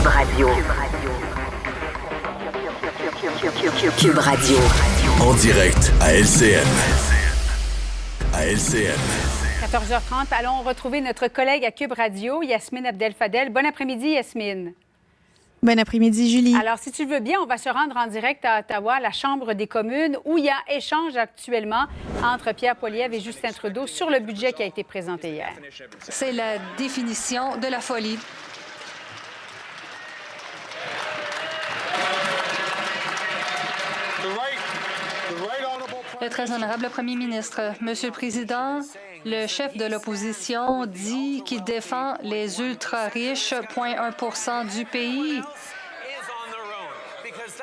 Cube Radio. Cube Radio. En direct à LCN. À LCN. 14h30, allons retrouver notre collègue à Cube Radio, Yasmine Abdel-Fadel. Bon après-midi, Yasmine. Bon après-midi, Julie. Alors, si tu veux bien, on va se rendre en direct à Ottawa, la Chambre des communes, où il y a échange actuellement entre Pierre Poilievre et Justin Trudeau sur le budget qui a été présenté hier. C'est la définition de la folie. Le très honorable premier ministre, Monsieur le Président, le chef de l'opposition dit qu'il défend les ultra-riches, 0,1 % du pays.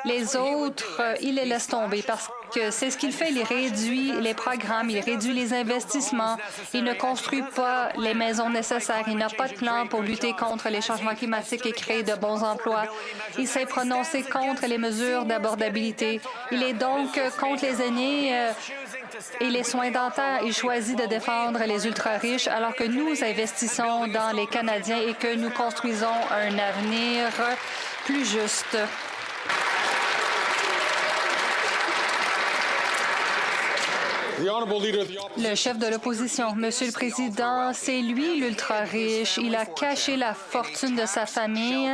Les autres, il les laisse tomber parce que c'est ce qu'il fait. Il réduit les programmes, il réduit les investissements, il ne construit pas les maisons nécessaires, il n'a pas de plan pour lutter contre les changements climatiques et créer de bons emplois. Il s'est prononcé contre les mesures d'abordabilité. Il est donc contre les aînés et les soins dentaires. Il choisit de défendre les ultra-riches alors que nous investissons dans les Canadiens et que nous construisons un avenir plus juste. Le chef de l'opposition, Monsieur le Président, c'est lui l'ultra-riche. Il a caché la fortune de sa famille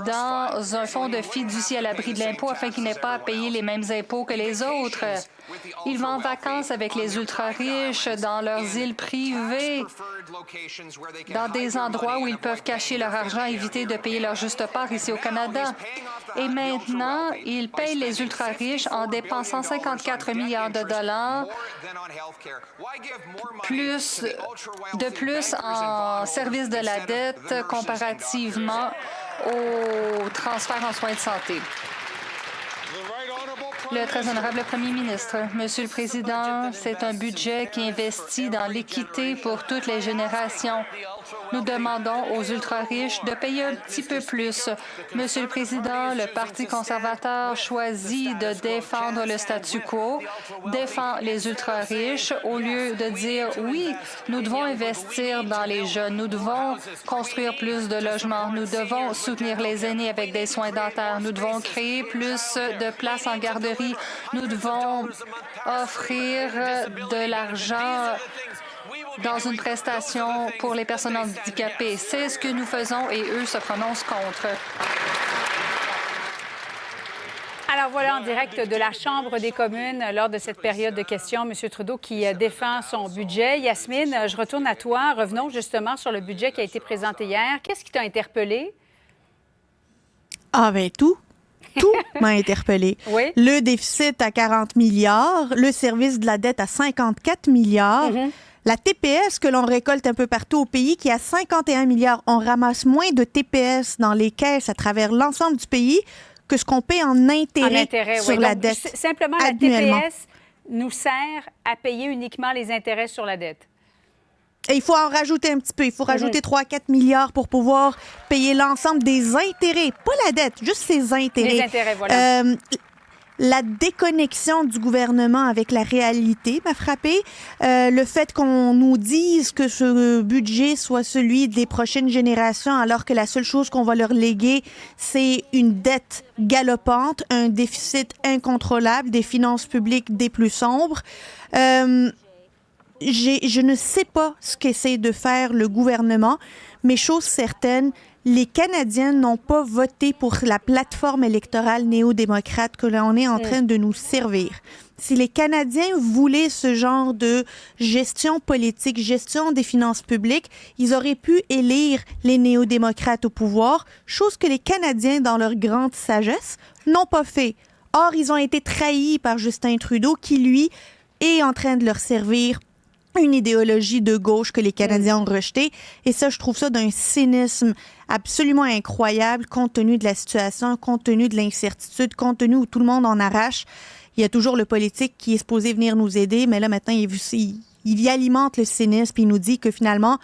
dans un fonds de fiducie à l'abri de l'impôt afin qu'il n'ait pas à payer les mêmes impôts que les autres. Il va en vacances avec les ultra-riches dans leurs îles privées, dans des endroits où ils peuvent cacher leur argent, éviter de payer leur juste part ici au Canada. Et maintenant, il paye les ultra-riches en dépensant 54 milliards de dollars de plus en service de la dette comparativement au transfert en soins de santé. Le très honorable premier ministre, Monsieur le Président, c'est un budget qui investit dans l'équité pour toutes les générations. Nous demandons aux ultra-riches de payer un petit peu plus. Monsieur le Président, le Parti conservateur choisit de défendre le statu quo, défend les ultra-riches, au lieu de dire oui, nous devons investir dans les jeunes, nous devons construire plus de logements, nous devons soutenir les aînés avec des soins dentaires, nous devons créer plus de places en garderie, nous devons offrir de l'argent dans une prestation pour les personnes handicapées. C'est ce que nous faisons et eux se prononcent contre. Alors voilà, en direct de la Chambre des communes, lors de cette période de questions, M. Trudeau qui défend son budget. Yasmine, je retourne à toi. Revenons justement sur le budget qui a été présenté hier. Qu'est-ce qui t'a interpellé? Ah ben tout m'a interpellé. Oui. Le déficit à 40 milliards, le service de la dette à 54 milliards, la TPS que l'on récolte un peu partout au pays qui est à 51 milliards. On ramasse moins de TPS dans les caisses à travers l'ensemble du pays que ce qu'on paie en intérêt sur la dette. Simplement, annuellement. La TPS nous sert à payer uniquement les intérêts sur la dette. Et il faut en rajouter un petit peu. Il faut rajouter 3-4 milliards pour pouvoir payer l'ensemble des intérêts. Pas la dette, juste ses intérêts. Les intérêts, voilà. La déconnexion du gouvernement avec la réalité m'a frappée. Le fait qu'on nous dise que ce budget soit celui des prochaines générations, alors que la seule chose qu'on va leur léguer, c'est une dette galopante, un déficit incontrôlable, des finances publiques des plus sombres. Je ne sais pas ce qu'essaie de faire le gouvernement, mais chose certaine, les Canadiens n'ont pas voté pour la plateforme électorale néo-démocrate que l'on est en train de nous servir. Si les Canadiens voulaient ce genre de gestion politique, gestion des finances publiques, ils auraient pu élire les néo-démocrates au pouvoir, chose que les Canadiens, dans leur grande sagesse, n'ont pas fait. Or, ils ont été trahis par Justin Trudeau, qui, lui, est en train de leur servir une idéologie de gauche que les Canadiens ont rejetée. Et ça, je trouve ça d'un cynisme absolument incroyable, compte tenu de la situation, compte tenu de l'incertitude, compte tenu où tout le monde en arrache. Il y a toujours le politique qui est supposé venir nous aider, mais là, maintenant, il y alimente le cynisme, puis il nous dit que finalement,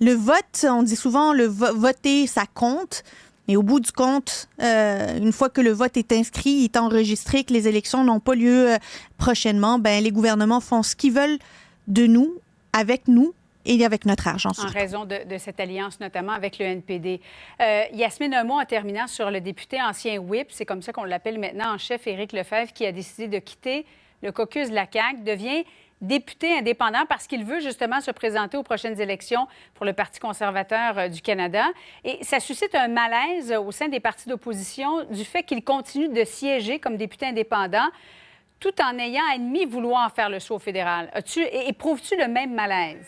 le vote, on dit souvent, voter, ça compte. Mais au bout du compte, une fois que le vote est inscrit, il est enregistré, que les élections n'ont pas lieu prochainement, ben les gouvernements font ce qu'ils veulent de nous, avec nous, et avec notre argent. En raison de cette alliance, notamment avec le NPD. Yasmine, un mot en terminant sur le député ancien whip, c'est comme ça qu'on l'appelle maintenant en chef, Éric Lefebvre, qui a décidé de quitter le caucus de la CAQ, devient député indépendant parce qu'il veut justement se présenter aux prochaines élections pour le Parti conservateur du Canada. Et ça suscite un malaise au sein des partis d'opposition du fait qu'il continue de siéger comme député indépendant tout en ayant admis vouloir faire le saut fédéral. Éprouves-tu le même malaise?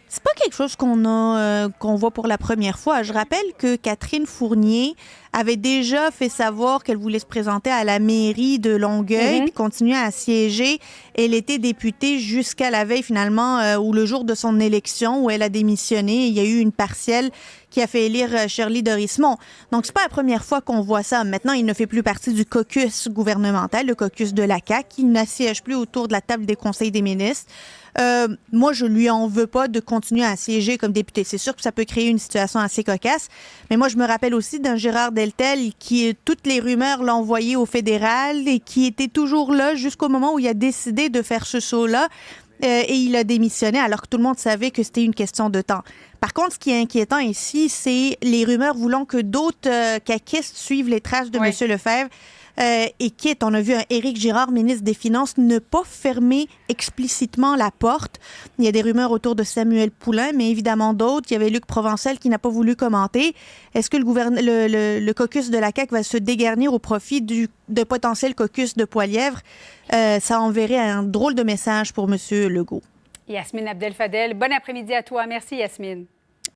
C'est pas quelque chose qu'on voit pour la première fois. Je rappelle que Catherine Fournier avait déjà fait savoir qu'elle voulait se présenter à la mairie de Longueuil puis continuer à siéger. Elle était députée jusqu'à la veille, finalement, ou le jour de son élection, où elle a démissionné. Il y a eu une partielle qui a fait élire Shirley Dorismont. Donc, c'est pas la première fois qu'on voit ça. Maintenant, il ne fait plus partie du caucus gouvernemental, le caucus de la CAQ. Il n'assiège plus autour de la table des conseils des ministres. Moi, je lui en veux pas de continuer à siéger comme député. C'est sûr que ça peut créer une situation assez cocasse. Mais moi, je me rappelle aussi d'un Gérard Deltel qui, toutes les rumeurs l'ont envoyé au fédéral et qui était toujours là jusqu'au moment où il a décidé de faire ce saut-là. Et il a démissionné alors que tout le monde savait que c'était une question de temps. Par contre, ce qui est inquiétant ici, c'est les rumeurs voulant que d'autres caquistes suivent les traces de M. Lefebvre. Et quitte, on a vu un Éric Girard, ministre des Finances, ne pas fermer explicitement la porte. Il y a des rumeurs autour de Samuel Poulin, mais évidemment d'autres. Il y avait Luc Provençal qui n'a pas voulu commenter. Est-ce que le caucus de la CAQ va se dégarnir au profit de potentiel caucus de Poilièvre? Ça enverrait un drôle de message pour M. Legault. Yasmine Abdel-Fadel, bon après-midi à toi. Merci, Yasmine.